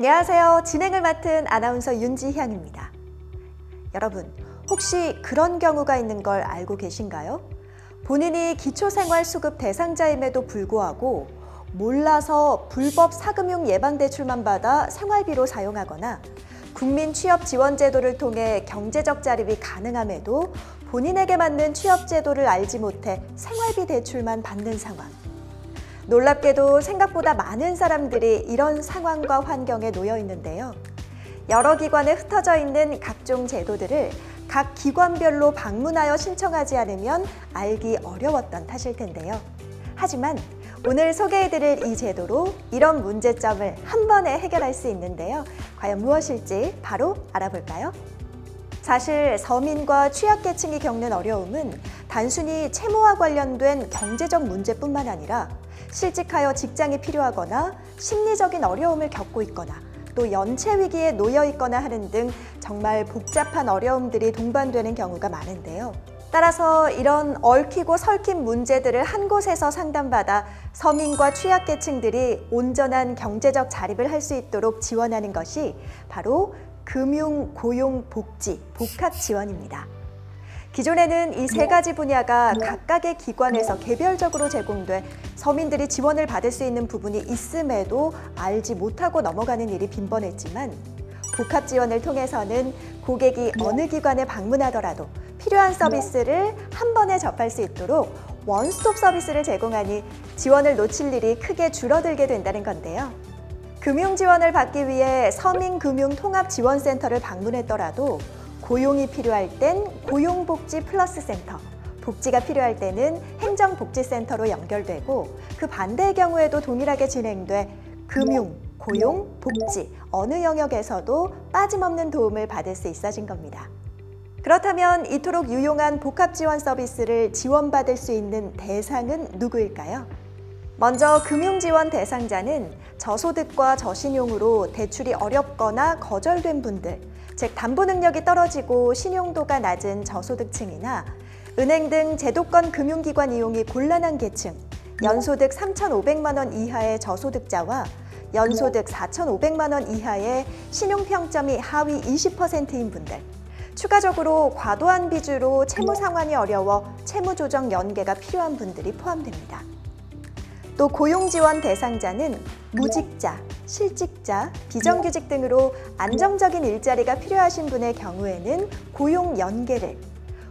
안녕하세요. 진행을 맡은 아나운서 윤지향입니다. 여러분, 혹시 그런 경우가 있는 걸 알고 계신가요? 본인이 기초생활수급 대상자임에도 불구하고 몰라서 불법 사금융 예방대출만 받아 생활비로 사용하거나 국민취업지원제도를 통해 경제적 자립이 가능함에도 본인에게 맞는 취업제도를 알지 못해 생활비 대출만 받는 상황. 놀랍게도 생각보다 많은 사람들이 이런 상황과 환경에 놓여 있는데요. 여러 기관에 흩어져 있는 각종 제도들을 각 기관별로 방문하여 신청하지 않으면 알기 어려웠던 탓일 텐데요. 하지만 오늘 소개해드릴 이 제도로 이런 문제점을 한 번에 해결할 수 있는데요. 과연 무엇일지 바로 알아볼까요? 사실 서민과 취약계층이 겪는 어려움은 단순히 채무와 관련된 경제적 문제뿐만 아니라 실직하여 직장이 필요하거나 심리적인 어려움을 겪고 있거나 또 연체 위기에 놓여 있거나 하는 등 정말 복잡한 어려움들이 동반되는 경우가 많은데요. 따라서 이런 얽히고 설킨 문제들을 한 곳에서 상담받아 서민과 취약계층들이 온전한 경제적 자립을 할 수 있도록 지원하는 것이 바로 금융, 고용, 복지, 복합 지원입니다. 기존에는 이 세 가지 분야가 각각의 기관에서 개별적으로 제공돼 서민들이 지원을 받을 수 있는 부분이 있음에도 알지 못하고 넘어가는 일이 빈번했지만 복합 지원을 통해서는 고객이 어느 기관에 방문하더라도 필요한 서비스를 한 번에 접할 수 있도록 원스톱 서비스를 제공하니 지원을 놓칠 일이 크게 줄어들게 된다는 건데요. 금융 지원을 받기 위해 서민금융통합지원센터를 방문했더라도 고용이 필요할 땐 고용복지 플러스 센터, 복지가 필요할 때는 행정복지센터로 연결되고 그 반대의 경우에도 동일하게 진행돼 금융, 고용, 복지 어느 영역에서도 빠짐없는 도움을 받을 수 있어진 겁니다. 그렇다면 이토록 유용한 복합지원 서비스를 지원받을 수 있는 대상은 누구일까요? 먼저 금융지원 대상자는 저소득과 저신용으로 대출이 어렵거나 거절된 분들, 즉 담보 능력이 떨어지고 신용도가 낮은 저소득층이나 은행 등 제도권 금융기관 이용이 곤란한 계층, 연소득 3,500만 원 이하의 저소득자와 연소득 4,500만 원 이하의 신용평점이 하위 20%인 분들, 추가적으로 과도한 빚으로 채무 상환이 어려워 채무 조정 연계가 필요한 분들이 포함됩니다. 또 고용지원 대상자는 무직자, 실직자, 비정규직 등으로 안정적인 일자리가 필요하신 분의 경우에는 고용 연계를,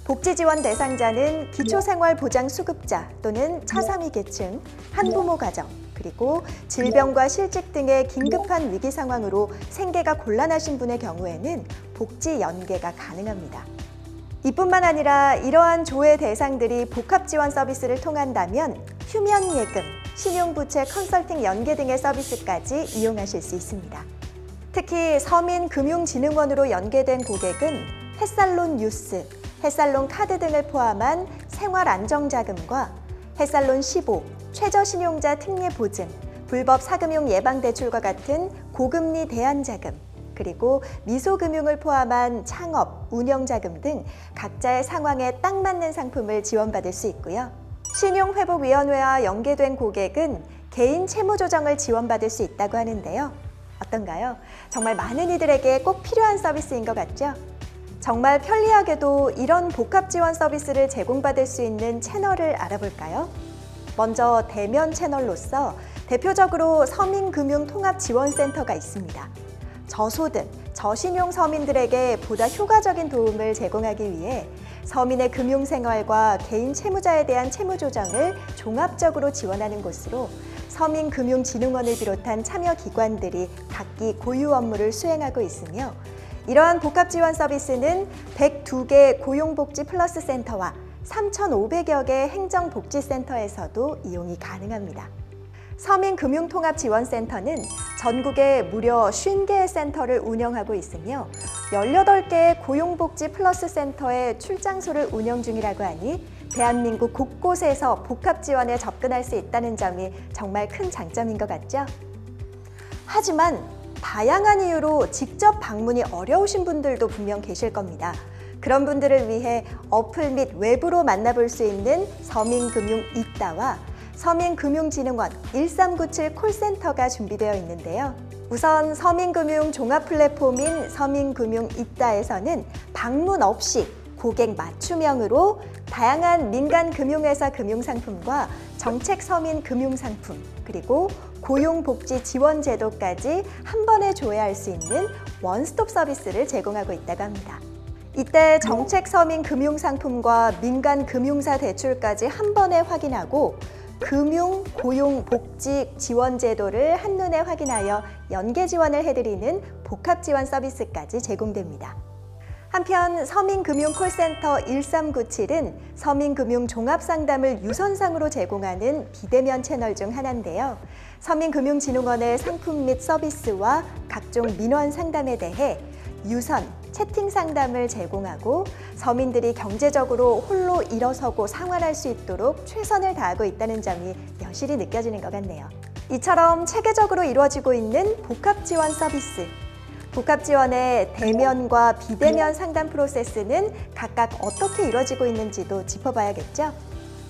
복지지원 대상자는 기초생활보장수급자 또는 차상위 계층, 한부모 가정, 그리고 질병과 실직 등의 긴급한 위기 상황으로 생계가 곤란하신 분의 경우에는 복지 연계가 가능합니다. 이뿐만 아니라 이러한 조회 대상들이 복합지원 서비스를 통한다면 휴면예금, 신용부채 컨설팅 연계 등의 서비스까지 이용하실 수 있습니다. 특히 서민금융진흥원으로 연계된 고객은 햇살론 뉴스, 햇살론 카드 등을 포함한 생활안정자금과 햇살론 15, 최저신용자 특례보증, 불법 사금융 예방대출과 같은 고금리 대안자금, 그리고 미소금융을 포함한 창업, 운영자금 등 각자의 상황에 딱 맞는 상품을 지원받을 수 있고요. 신용회복위원회와 연계된 고객은 개인 채무조정을 지원받을 수 있다고 하는데요. 어떤가요? 정말 많은 이들에게 꼭 필요한 서비스인 것 같죠? 정말 편리하게도 이런 복합지원 서비스를 제공받을 수 있는 채널을 알아볼까요? 먼저 대면 채널로서 대표적으로 서민금융통합지원센터가 있습니다. 저소득, 저신용 서민들에게 보다 효과적인 도움을 제공하기 위해 서민의 금융생활과 개인 채무자에 대한 채무조정을 종합적으로 지원하는 곳으로 서민금융진흥원을 비롯한 참여기관들이 각기 고유 업무를 수행하고 있으며 이러한 복합지원 서비스는 102개 고용복지 플러스 센터와 3,500여 개 행정복지센터에서도 이용이 가능합니다. 서민금융통합지원센터는 전국에 무려 50개의 센터를 운영하고 있으며 18개의 고용복지 플러스 센터의 출장소를 운영 중이라고 하니 대한민국 곳곳에서 복합지원에 접근할 수 있다는 점이 정말 큰 장점인 것 같죠? 하지만 다양한 이유로 직접 방문이 어려우신 분들도 분명 계실 겁니다. 그런 분들을 위해 어플 및 외부로 만나볼 수 있는 서민금융 이따와 서민금융진흥원 1397 콜센터가 준비되어 있는데요. 우선 서민금융 종합플랫폼인 서민금융 이따에서는 방문 없이 고객 맞춤형으로 다양한 민간금융회사 금융상품과 정책서민 금융상품, 그리고 고용복지지원제도까지 한 번에 조회할 수 있는 원스톱 서비스를 제공하고 있다고 합니다. 이때 정책서민 금융상품과 민간금융사 대출까지 한 번에 확인하고 금융, 고용, 복지 지원 제도를 한눈에 확인하여 연계 지원을 해드리는 복합 지원 서비스까지 제공됩니다. 한편 서민금융 콜센터 1397은 서민금융 종합상담을 유선상으로 제공하는 비대면 채널 중 하나인데요. 서민금융진흥원의 상품 및 서비스와 각종 민원 상담에 대해 유선, 채팅 상담을 제공하고 서민들이 경제적으로 홀로 일어서고 생활할 수 있도록 최선을 다하고 있다는 점이 여실히 느껴지는 것 같네요. 이처럼 체계적으로 이루어지고 있는 복합 지원 서비스. 복합 지원의 대면과 비대면 상담 프로세스는 각각 어떻게 이루어지고 있는지도 짚어봐야겠죠.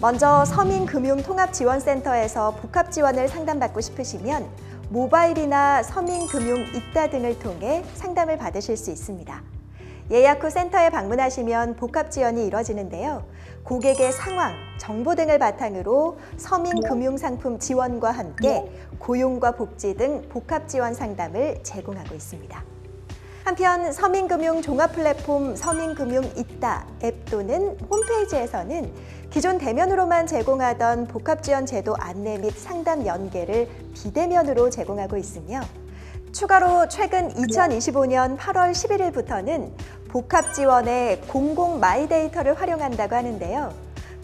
먼저 서민금융통합지원센터에서 복합 지원을 상담받고 싶으시면 모바일이나 서민금융 이따 등을 통해 상담을 받으실 수 있습니다. 예약 후 센터에 방문하시면 복합 지원이 이루어지는데요. 고객의 상황, 정보 등을 바탕으로 서민금융상품 지원과 함께 고용과 복지 등 복합 지원 상담을 제공하고 있습니다. 한편 서민금융 종합플랫폼 서민금융 이따 앱 또는 홈페이지에서는 기존 대면으로만 제공하던 복합지원 제도 안내 및 상담 연계를 비대면으로 제공하고 있으며 추가로 최근 2025년 8월 11일부터는 복합지원의 공공 마이데이터를 활용한다고 하는데요.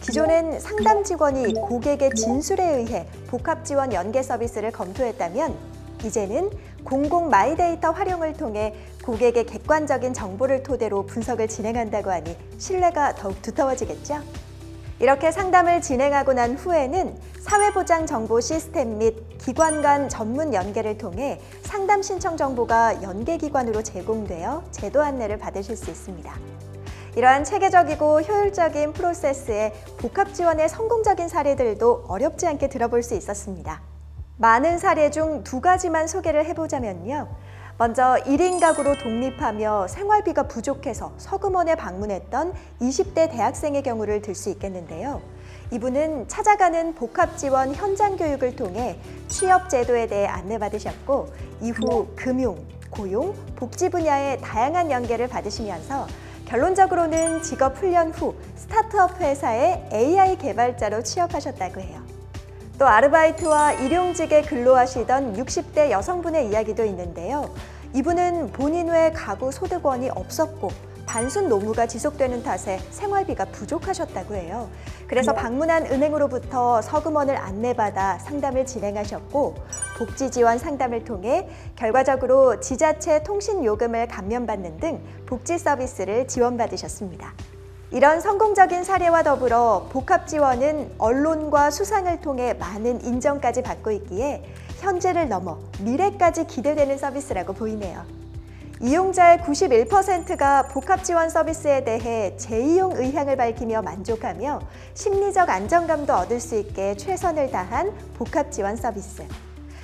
기존엔 상담 직원이 고객의 진술에 의해 복합지원 연계 서비스를 검토했다면 이제는 공공 마이데이터 활용을 통해 고객의 객관적인 정보를 토대로 분석을 진행한다고 하니 신뢰가 더욱 두터워지겠죠. 이렇게 상담을 진행하고 난 후에는 사회보장 정보 시스템 및 기관 간 전문 연계를 통해 상담 신청 정보가 연계기관으로 제공되어 제도 안내를 받으실 수 있습니다. 이러한 체계적이고 효율적인 프로세스의 복합 지원의 성공적인 사례들도 어렵지 않게 들어볼 수 있었습니다. 많은 사례 중 두 가지만 소개를 해보자면요. 먼저 1인 가구로 독립하며 생활비가 부족해서 서금원에 방문했던 20대 대학생의 경우를 들 수 있겠는데요. 이분은 찾아가는 복합지원 현장 교육을 통해 취업 제도에 대해 안내받으셨고 이후 금융, 고용, 복지 분야의 다양한 연계를 받으시면서 결론적으로는 직업 훈련 후 스타트업 회사의 AI 개발자로 취업하셨다고 해요. 또 아르바이트와 일용직에 근로하시던 60대 여성분의 이야기도 있는데요. 이분은 본인 외 가구 소득원이 없었고 단순 노무가 지속되는 탓에 생활비가 부족하셨다고 해요. 그래서 방문한 은행으로부터 서금원을 안내받아 상담을 진행하셨고 복지지원 상담을 통해 결과적으로 지자체 통신요금을 감면받는 등 복지 서비스를 지원받으셨습니다. 이런 성공적인 사례와 더불어 복합지원은 언론과 수상을 통해 많은 인정까지 받고 있기에 현재를 넘어 미래까지 기대되는 서비스라고 보이네요. 이용자의 91%가 복합지원 서비스에 대해 재이용 의향을 밝히며 만족하며 심리적 안정감도 얻을 수 있게 최선을 다한 복합지원 서비스.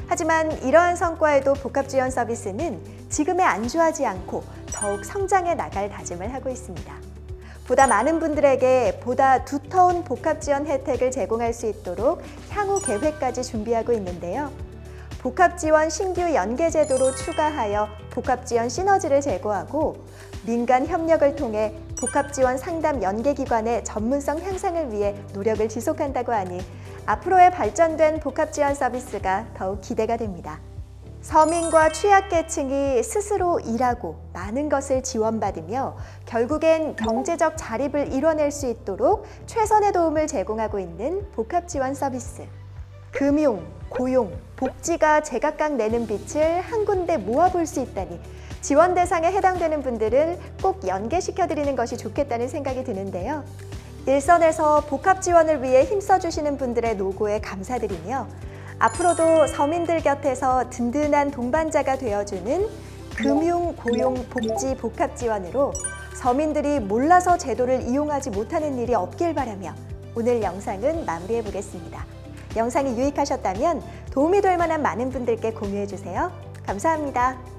하지만 이러한 성과에도 복합지원 서비스는 지금에 안주하지 않고 더욱 성장해 나갈 다짐을 하고 있습니다. 보다 많은 분들에게 보다 두터운 복합지원 혜택을 제공할 수 있도록 향후 계획까지 준비하고 있는데요. 복합지원 신규 연계 제도로 추가하여 복합지원 시너지를 제고하고 민간 협력을 통해 복합지원 상담 연계기관의 전문성 향상을 위해 노력을 지속한다고 하니 앞으로의 발전된 복합지원 서비스가 더욱 기대가 됩니다. 서민과 취약계층이 스스로 일하고 많은 것을 지원받으며 결국엔 경제적 자립을 이뤄낼 수 있도록 최선의 도움을 제공하고 있는 복합지원 서비스. 금융, 고용, 복지가 제각각 내는 빛을 한 군데 모아볼 수 있다니 지원 대상에 해당되는 분들은 꼭 연계시켜드리는 것이 좋겠다는 생각이 드는데요. 일선에서 복합 지원을 위해 힘써주시는 분들의 노고에 감사드리며 앞으로도 서민들 곁에서 든든한 동반자가 되어주는 금융, 고용, 복지 복합 지원으로 서민들이 몰라서 제도를 이용하지 못하는 일이 없길 바라며 오늘 영상은 마무리해 보겠습니다. 영상이 유익하셨다면 도움이 될 만한 많은 분들께 공유해 주세요. 감사합니다.